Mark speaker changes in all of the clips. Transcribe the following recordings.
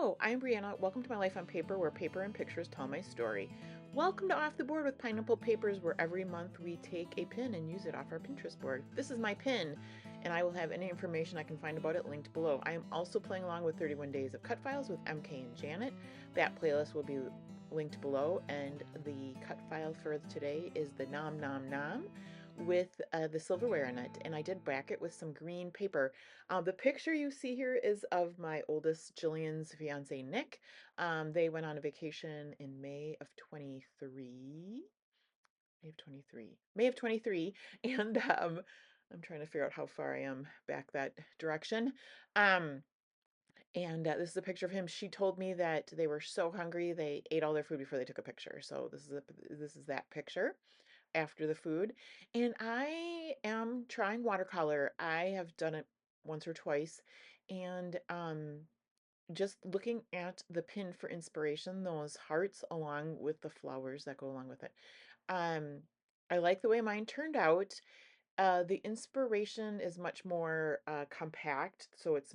Speaker 1: Hello, I'm Brianna. Welcome to my life on paper, where paper and pictures tell my story. Welcome to Off the Board with Pineapple Papers, where every month we take a pin and use it off our Pinterest board. This is my pin, and I will have any information I can find about it linked below. I am also playing along with 31 Days of Cutfiles with MK and Janet. That playlist will be linked below, and the cut file for today is the Nom Nom Nom with the silverware in it, and I did back it with some green paper. The picture you see here is of my oldest, Jillian's fiance, Nick. They went on a vacation in May of 23. May of 23. May of 23. And I'm trying to figure out how far I am back that direction. Um, and this is a picture of him. She told me that they were so hungry they ate all their food before they took a picture. So this is that picture after the food. And I am trying watercolor. I have done it once or twice, and just looking at the pin for inspiration, those hearts along with the flowers that go along with it. Um, I like the way mine turned out. The inspiration is much more compact, so it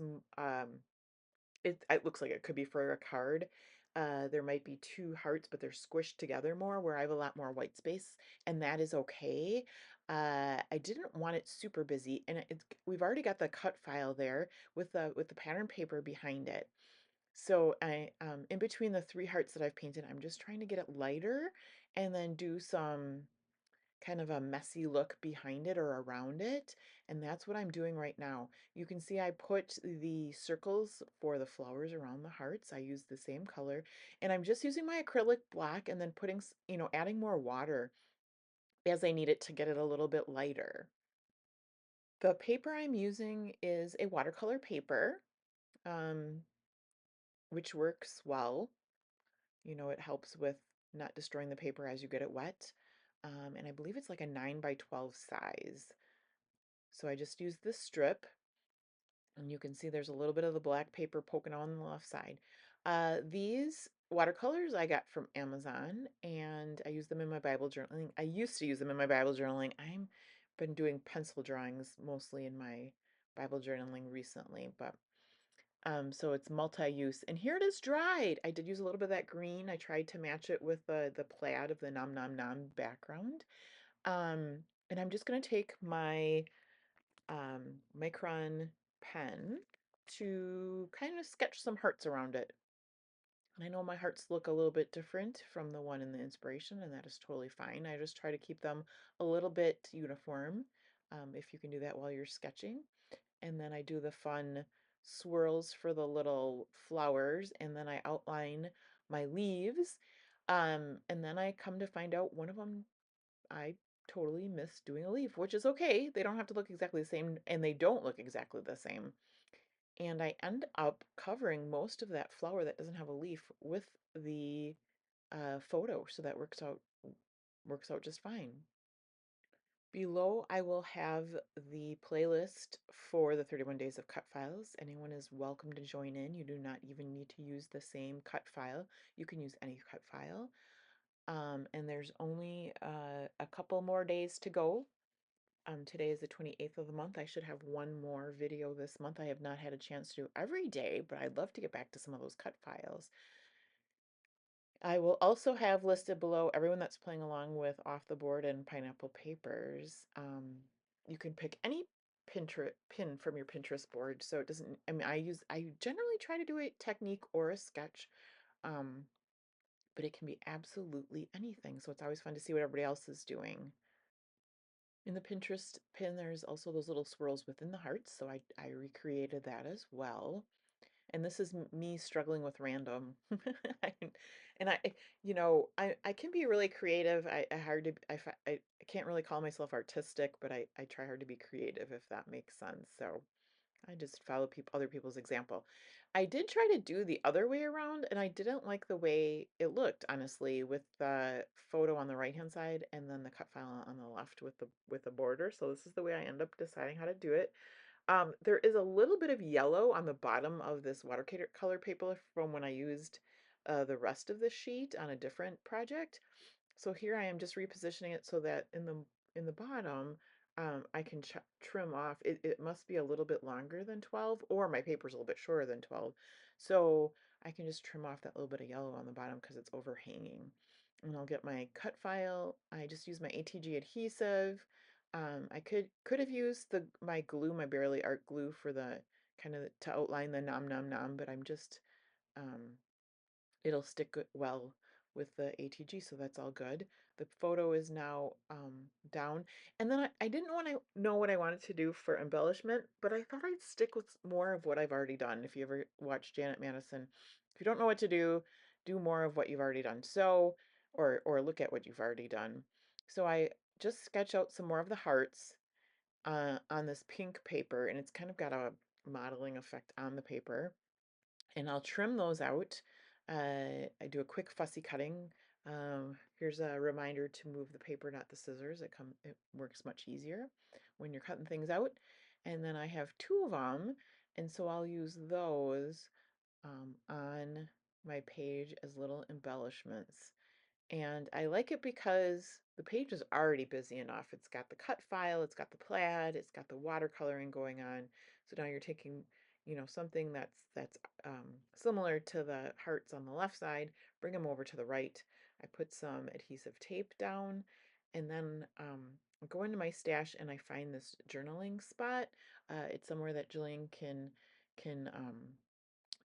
Speaker 1: looks like it could be for a card. There might be two hearts, but they're squished together more, where I have a lot more white space, and that is okay. I didn't want it super busy, and we've already got the cut file there with the pattern paper behind it. So I in between the three hearts that I've painted, I'm just trying to get it lighter and then do some kind of a messy look behind it or around it. And that's what I'm doing right now. You can see I put the circles for the flowers around the hearts. I use the same color, and I'm just using my acrylic black and then putting, adding more water as I need it to get it a little bit lighter. The paper I'm using is a watercolor paper, um, which works well. It helps with not destroying the paper as you get it wet. And I believe it's like a 9 by 12 size. So I just used this strip, and you can see there's a little bit of the black paper poking on the left side. These watercolors I got from Amazon, and I use them in my Bible journaling. I used to use them in my Bible journaling. I'm been doing pencil drawings mostly in my Bible journaling recently, but so it's multi-use. And here it is dried. I did use a little bit of that green. I tried to match it with the plaid of the Nom Nom Nom background. Um, and I'm just going to take my Micron pen to kind of sketch some hearts around it. And I know my hearts look a little bit different from the one in the inspiration, and that is totally fine. I just try to keep them a little bit uniform, if you can do that while you're sketching. And then I do the fun swirls for the little flowers, and then I outline my leaves. And then I come to find out one of them I totally missed doing a leaf, which is okay. They don't have to look exactly the same, and they don't look exactly the same. And I end up covering most of that flower that doesn't have a leaf with the photo, so that works out just fine. Below, I will have the playlist for the 31 Days of Cut Files. Anyone is welcome to join in. You do not even need to use the same cut file. You can use any cut file. And there's only a couple more days to go. Today is the 28th of the month. I should have one more video this month. I have not had a chance to do every day, but I'd love to get back to some of those cut files. I will also have listed below everyone that's playing along with Off the Board and Pineapple Papers. You can pick any pin from your Pinterest board. So it doesn't, I mean, I generally try to do a technique or a sketch, um, but it can be absolutely anything. So it's always fun to see what everybody else is doing. In the Pinterest pin, there's also those little swirls within the hearts. So I recreated that as well. And this is me struggling with random. And I can be really creative. I hard to I can't really call myself artistic, but I try hard to be creative, if that makes sense. So I just follow other people's example. I did try to do the other way around, and I didn't like the way it looked, honestly, with the photo on the right hand side and then the cut file on the left with the border. So this is the way I end up deciding how to do it. There is a little bit of yellow on the bottom of this watercolor paper from when I used the rest of the sheet on a different project. So here I am just repositioning it so that in the bottom, I can trim off. It must be a little bit longer than 12, or my paper's a little bit shorter than 12. So I can just trim off that little bit of yellow on the bottom because it's overhanging. And I'll get my cut file. I just use my ATG adhesive. I could have used my glue, my Barely Art glue for the kind of to outline the nom nom nom, but I'm just um, it'll stick well with the ATG, so that's all good. The photo is now down. And then I didn't want to know what I wanted to do for embellishment, but I thought I'd stick with more of what I've already done. If you ever watch Janet Madison, if you don't know what to do more of what you've already done. So, or look at what you've already done. So I just sketch out some more of the hearts on this pink paper, and it's kind of got a modeling effect on the paper, and I'll trim those out. I do a quick fussy cutting. Here's a reminder to move the paper, not the scissors. It works much easier when you're cutting things out. And then I have two of them, and so I'll use those on my page as little embellishments. And I like it because the page is already busy enough. It's got the cut file, it's got the plaid, it's got the watercoloring going on. So now you're taking, something that's similar to the hearts on the left side, bring them over to the right. I put some adhesive tape down, and then I go into my stash and I find this journaling spot. It's somewhere that Jillian can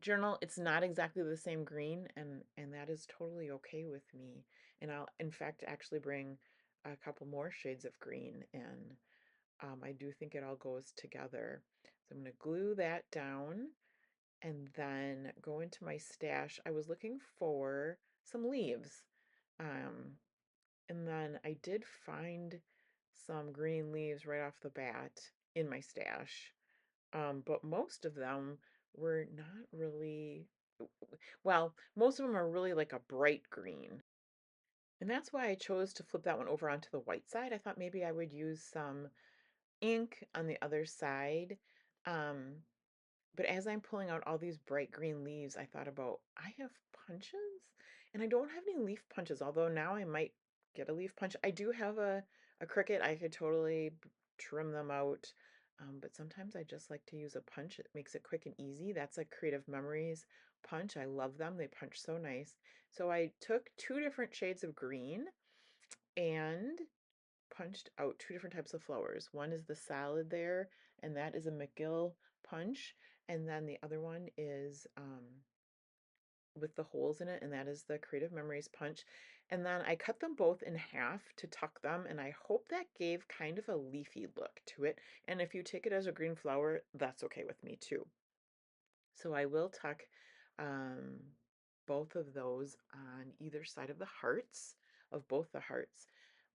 Speaker 1: journal. It's not exactly the same green, and that is totally okay with me. And I'll in fact actually bring a couple more shades of green, and I do think it all goes together. So I'm going to glue that down and then go into my stash. I was looking for some leaves, um, and then I did find some green leaves right off the bat in my stash, but most of them were not really, well, most of them are really like a bright green. And that's why I chose to flip that one over onto the white side. I thought maybe I would use some ink on the other side. Um, but as I'm pulling out all these bright green leaves, I thought about I have punches and I don't have any leaf punches, although now I might get a leaf punch. I do have a cricket. I could totally trim them out. But sometimes I just like to use a punch. It makes it quick and easy. That's a Creative Memories punch. I love them. They punch so nice. So I took two different shades of green and punched out two different types of flowers. One is the salad there, and that is a McGill punch. And then the other one is with the holes in it, and that is the Creative Memories punch. And then I cut them both in half to tuck them, and I hope that gave kind of a leafy look to it. And if you take it as a green flower, that's okay with me too. So I will tuck um, both of those on either side of the hearts, of both the hearts.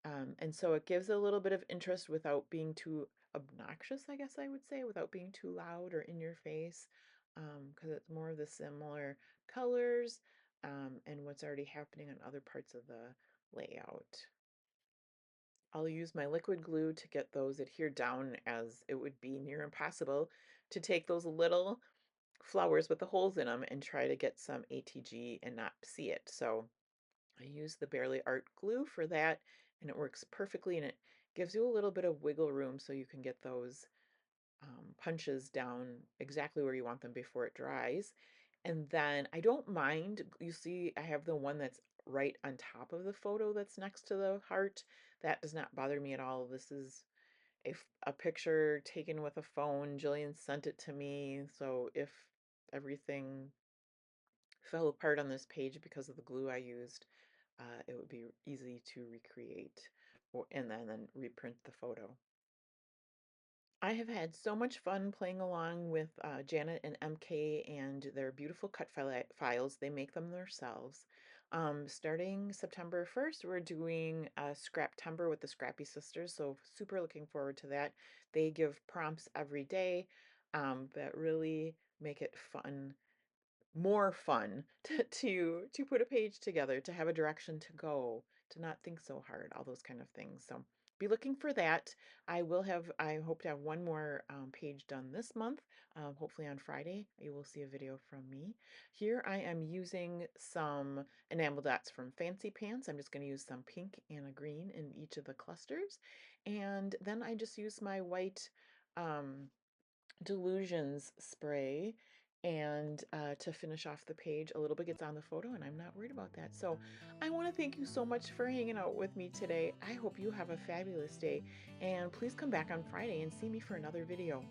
Speaker 1: And so it gives a little bit of interest without being too obnoxious, I guess I would say, without being too loud or in your face, because it's more of the similar colors and what's already happening on other parts of the layout. I'll use my liquid glue to get those adhered down, as it would be near impossible to take those little flowers with the holes in them and try to get some ATG and not see it. So I use the Barely Art glue for that, and it works perfectly, and it gives you a little bit of wiggle room so you can get those punches down exactly where you want them before it dries. And then I don't mind, you see I have the one that's right on top of the photo that's next to the heart. That does not bother me at all. This is a picture taken with a phone. Jillian sent it to me, so if everything fell apart on this page because of the glue I used, it would be easy to recreate and then reprint the photo. I have had so much fun playing along with Janet and MK and their beautiful files. They make them themselves. Starting September 1st, we're doing Scraptember with the Scrappy Sisters, so super looking forward to that. They give prompts every day that really make it fun, more fun to put a page together, to have a direction to go, to not think so hard, all those kind of things. So be looking for that. I hope to have one more page done this month. Hopefully on Friday, you will see a video from me. Here I am using some enamel dots from Fancy Pants. I'm just going to use some pink and a green in each of the clusters. And then I just use my white Delusions spray And to finish off the page, a little bit gets on the photo, and I'm not worried about that. So I want to thank you so much for hanging out with me today. I hope you have a fabulous day, and please come back on Friday and see me for another video.